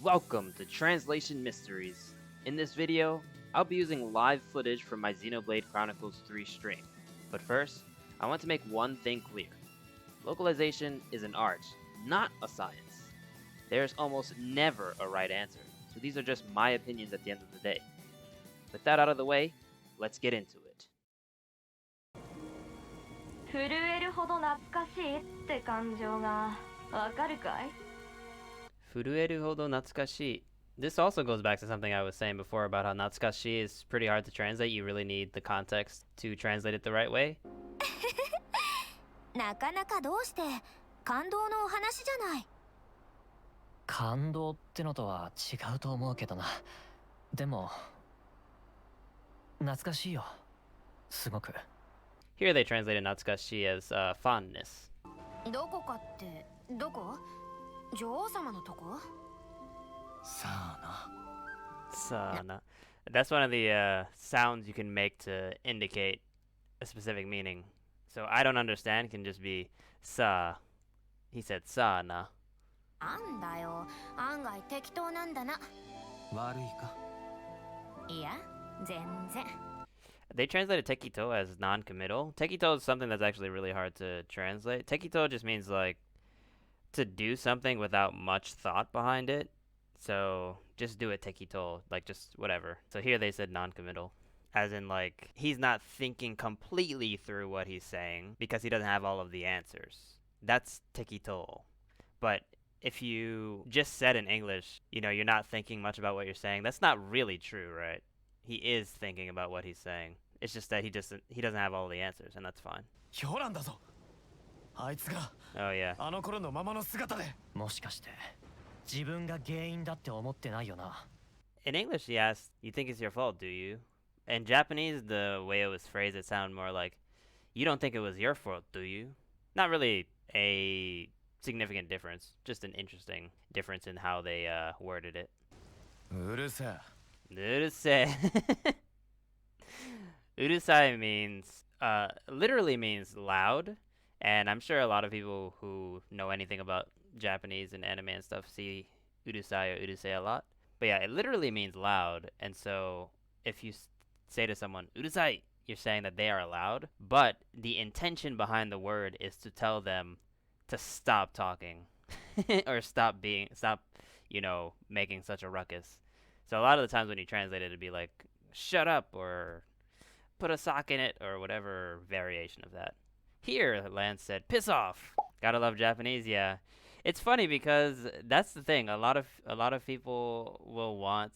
Welcome to Translation Mysteries. In this video, I'll be using live footage from my Xenoblade Chronicles 3 stream. But first, I want to make one thing clear. Localization is an art, not a science. There's almost never a right answer, so these are just my opinions at the end of the day. With that out of the way, let's get into it. 震えるほど懐かしいって感情がわかるかい? Furueru hodo natsukashi. This also goes back to something I was saying before about how natsukashi is pretty hard to translate. You really need the context to translate it the right way. なかなかどうして感動のお話じゃない。感動ってのとは違うと思うけどな。でも懐かしいよ。すごく。Here they translated natsukashi as fondness. どこかってどこ？女王様のとこ？さあな。Sana. That's one of the sounds you can make to indicate a specific meaning. So I don't understand can just be sa. He said sana. なんだよ、案外適当なんだな。悪いか？いや、全然。They translated tekito as non-committal. Tekito is something that's actually really hard to translate. Tekito just means like to do something without much thought behind it. So just do it tekito, like just whatever. So here they said non-committal, as in like he's not thinking completely through what he's saying because he doesn't have all of the answers. That's tekito. But if you just said in English, you know, you're not thinking much about what you're saying, that's not really true, right? He is thinking about what he's saying. It's just that he doesn't have all the answers, and that's fine. ヒョランだぞ。あいつが Oh yeah. あの頃のままの姿で。もしかして自分が原因だって思ってないよな。In English, he asked, "You think it's your fault, do you?" In Japanese, the way it was phrased, it sounded more like, "You don't think it was your fault, do you?" Not really a significant difference, just an interesting difference in how they worded it. うるせえ。Urusei. Urusei means, literally means loud, and I'm sure a lot of people who know anything about Japanese and anime and stuff see urusei or urusei a lot. But yeah, it literally means loud, and so if you say to someone, urusei, you're saying that they are loud, but the intention behind the word is to tell them to stop talking or stop, you know, making such a ruckus. So a lot of the times when you translate it, it'd be like, shut up, or put a sock in it, or whatever variation of that. Here, Lance said, piss off. Gotta love Japanese, yeah. It's funny because that's the thing. A lot of people will want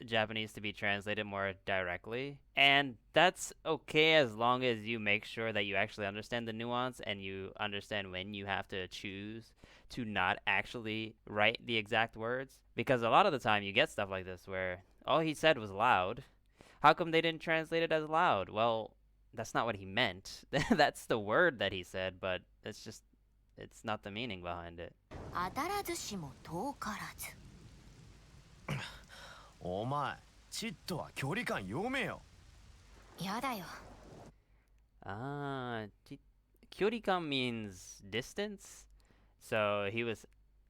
Japanese to be translated more directly, and that's okay as long as you make sure that you actually understand the nuance and you understand when you have to choose to not actually write the exact words. Because a lot of the time you get stuff like this where all he said was loud. How come they didn't translate it as loud? Well, that's not what he meant. That's the word that he said, but it's not the meaning behind it. 当たらずしも遠からず。お前、ちっとは距離感読めよ。やだよ。Kyorikan means distance. So he was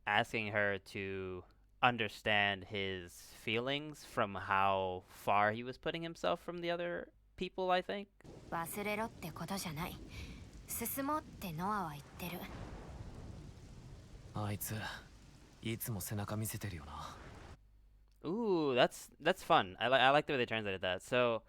asking her to understand his feelings from how far he was putting himself from the other people, I think. 忘れろってことじゃない。進もうってノアは言ってる。あいつ、いつも背中見せてるよな。Ooh, that's fun. I like the way they translated that. So,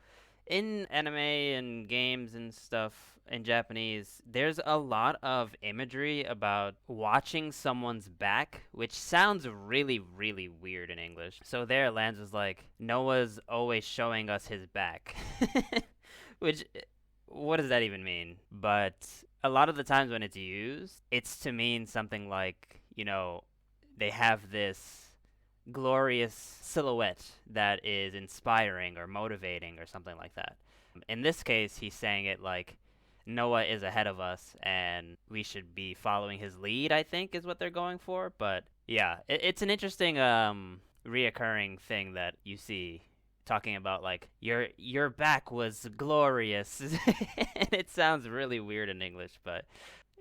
in anime and games and stuff in Japanese, there's a lot of imagery about watching someone's back, which sounds really, really weird in English. So there, Lance was like, Noah's always showing us his back. Which, what does that even mean? But a lot of the times when it's used, it's to mean something like, you know, they have this glorious silhouette that is inspiring or motivating or something like that. In this case, he's saying it like Noah is ahead of us and we should be following his lead, I think is what they're going for. But yeah, it's an interesting reoccurring thing that you see talking about like your back was glorious. And it sounds really weird in English, but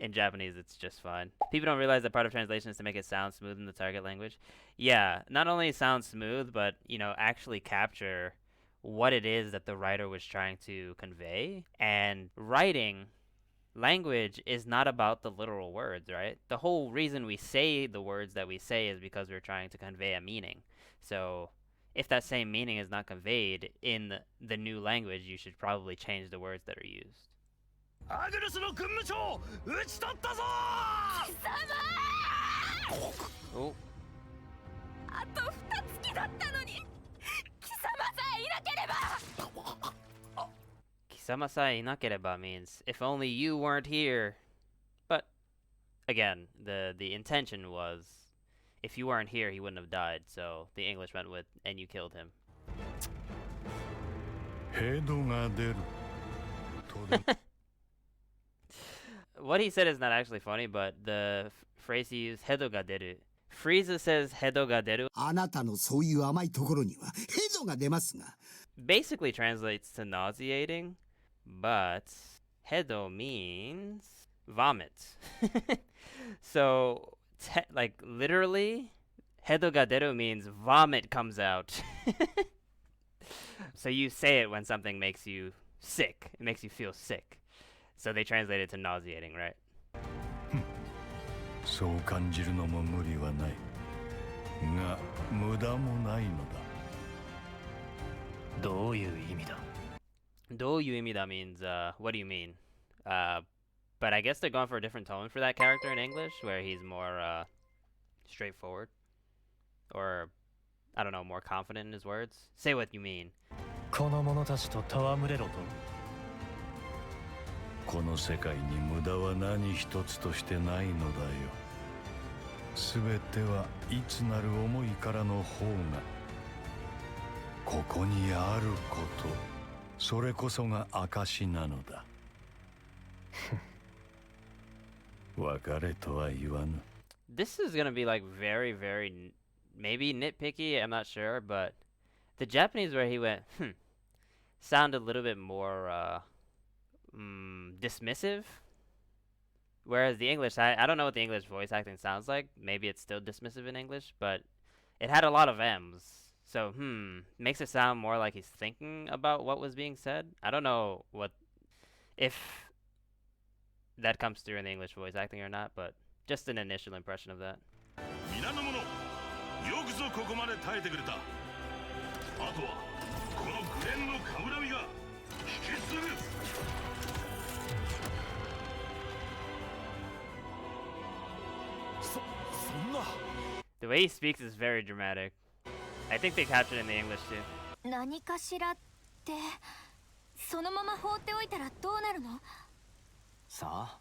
in Japanese, it's just fine. People don't realize that part of translation is to make it sound smooth in the target language. Yeah, not only sound smooth, but, actually capture what it is that the writer was trying to convey. And writing language is not about the literal words, right? The whole reason we say the words that we say is because we're trying to convey a meaning. So if that same meaning is not conveyed in the new language, you should probably change the words that are used. アグルスの軍務長討ち取ったぞ貴様 Oh. あと2月だったのに貴様さえいなければ Kisama sai inakereba means if only you weren't here. But again, the intention was if you weren't here, he wouldn't have died. So the English went with and you killed him. ヘドが出る What he said is not actually funny, but the phrase he used, hedo ga deru. Frieza says hedo ga deru. あなたのそういう甘いところにはヘドが出ますが Basically translates to nauseating, but hedo means vomit. So, like literally, hedo ga deru means vomit comes out. So you say it when something makes you sick. It makes you feel sick. So they translate it to nauseating, right? そう感じるのも無理はないが無駄もないのだどういう意味だ Doyuimida means, what do you mean? But I guess they're going for a different tone for that character in English, where he's more, straightforward. Or, I don't know, more confident in his words. Say what you mean. この者たちと戯れろとこの世界に無駄は何一つとしてないのだよすべてはいつなる思いからの方がここにあることそれこそが証なのだ別れとは言わぬ This is gonna be like very, very, maybe nitpicky, I'm not sure, but the Japanese where he went, sound a little bit more, dismissive. Whereas the English, I don't know what the English voice acting sounds like. Maybe it's still dismissive in English, but it had a lot of M's. So, makes it sound more like he's thinking about what was being said. I don't know if that comes through in the English voice acting or not, but just an initial impression of that. 皆の者よくぞここまで耐えてくれたあとはこのグレンの冠が引き継ぐ The way he speaks is very dramatic. I think they captured it in the English too. 何かしらってそのまま放っておいたらどうなるのさあ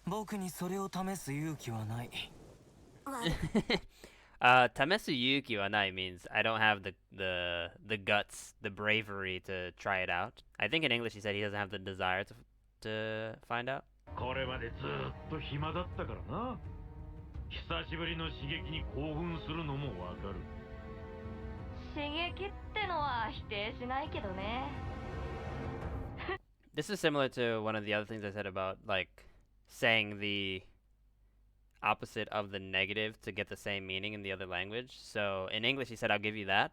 僕にそれを試す勇気はない Tamesu yuki wa nai means I don't have the guts, the bravery to try it out. I think in English he said he doesn't have the desire to find out. これまでずっと暇だったからな久しぶりの刺激に興奮するのもわかる刺激ってのは否定しないけどね This is similar to one of the other things I said about like saying the opposite of the negative to get the same meaning in the other language. So in English he said I'll give you that.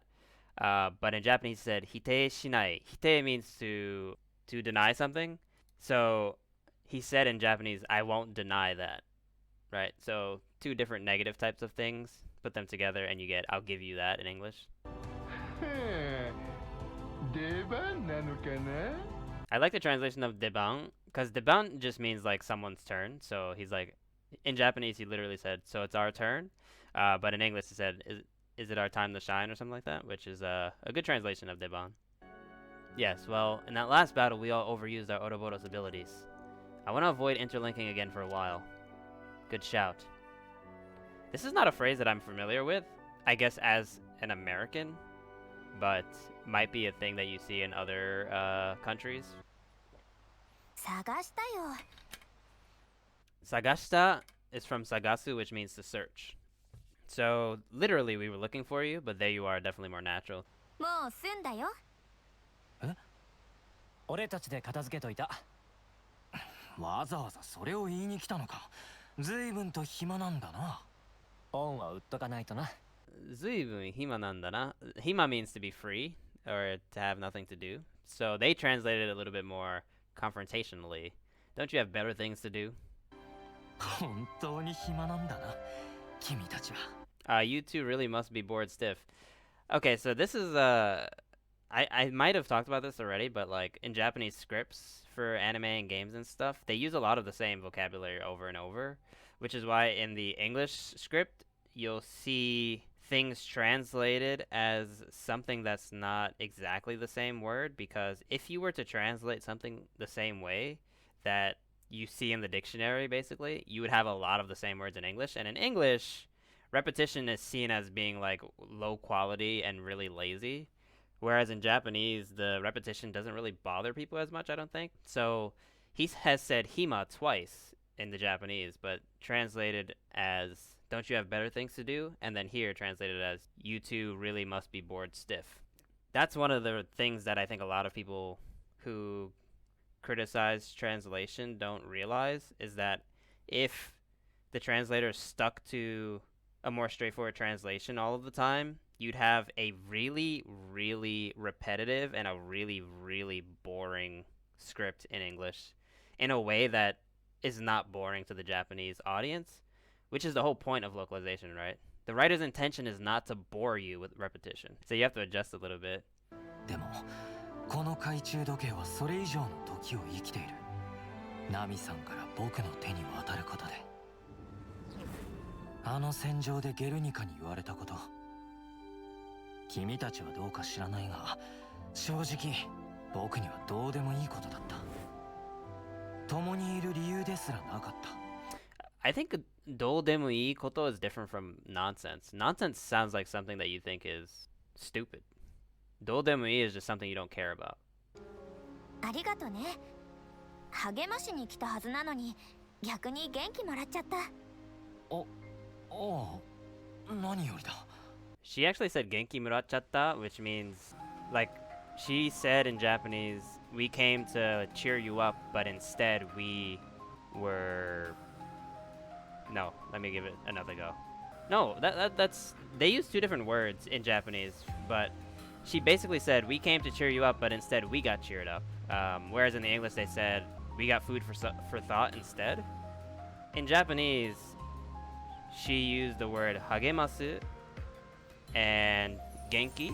But in Japanese he said hite shinai. Hite means to deny something. So he said in Japanese I won't deny that. Right? So two different negative types of things, put them together and you get I'll give you that in English. I like the translation of deban because deban just means like someone's turn. So he's like, in Japanese he literally said, so it's our turn. But in English he said, is it our time to shine or something like that, which is a good translation of deban. Yes, well, in that last battle we all overused our Ouroboros abilities. I want to avoid interlinking again for a while. Good shout. This is not a phrase that I'm familiar with, I guess as an American, but might be a thing that you see in other countries. 探したよ Sagashita is from sagasu, which means to search. So literally we were looking for you, but there you are, definitely more natural. もう済んだよ俺たちで片付けといたわざわざそれを言いに来たのか。随分と暇なんだな。恩は売っとかないとな。随分暇なんだな. Hima means to be free or to have nothing to do. So they translated it a little bit more confrontationally. Don't you have better things to do? 本当に暇なんだな、君たちは。You two really must be bored stiff. Okay, so this is I might have talked about this already, but like in Japanese scripts for anime and games and stuff, they use a lot of the same vocabulary over and over, which is why in the English script you'll see things translated as something that's not exactly the same word, because if you were to translate something the same way that you see in the dictionary, basically, you would have a lot of the same words in English. And in English, repetition is seen as being like low quality and really lazy. Whereas in Japanese, the repetition doesn't really bother people as much, I don't think. So he has said hima twice in the Japanese, but translated as don't you have better things to do? And then here translated as you two really must be bored stiff. That's one of the things that I think a lot of people who criticize translation don't realize, is that if the translator stuck to a more straightforward translation all of the time, you'd have a really, really repetitive and a really, really boring script in English in a way that is not boring to the Japanese audience, which is the whole point of localization, right? The writer's intention is not to bore you with repetition, so you have to adjust a little bit. でもこの懐中時計はそれ以上の時を生きている。ナミさんから僕の手に渡ることで。あの戦場でゲルニカに言われたこと。君たちはどうか知らないが、正直僕にはどうでもいいことだった。共にいる理由ですらなかった。I think do demu ii koto is different from nonsense. Nonsense sounds like something that you think is stupid. Do demu ii is just something you don't care about. ありがとね。励ましに来たはずなのに逆に元気もらっちゃった。何よりだ。She actually said genki murachatta, which means, like, she said in Japanese, we came to cheer you up, but instead we were... No, let me give it another go. No, that's... They use two different words in Japanese, but she basically said, we came to cheer you up, but instead we got cheered up. Whereas in the English they said, we got food for thought instead. In Japanese, she used the word hagemasu and genki.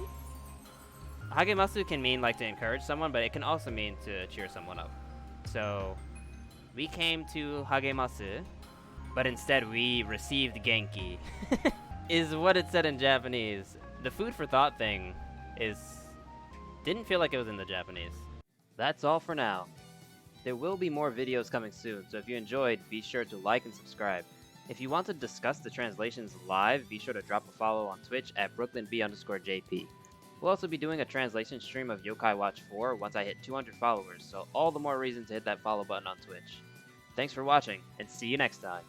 Hagemasu can mean like to encourage someone, but it can also mean to cheer someone up. So, we came to hagemasu, but instead we received genki, is what it said in Japanese. The food for thought thing didn't feel like it was in the Japanese. That's all for now. There will be more videos coming soon, so if you enjoyed, be sure to like and subscribe. If you want to discuss the translations live, be sure to drop a follow on Twitch at BrooklynB_JP. We'll also be doing a translation stream of Yokai Watch 4 once I hit 200 followers, so all the more reason to hit that follow button on Twitch. Thanks for watching, and see you next time.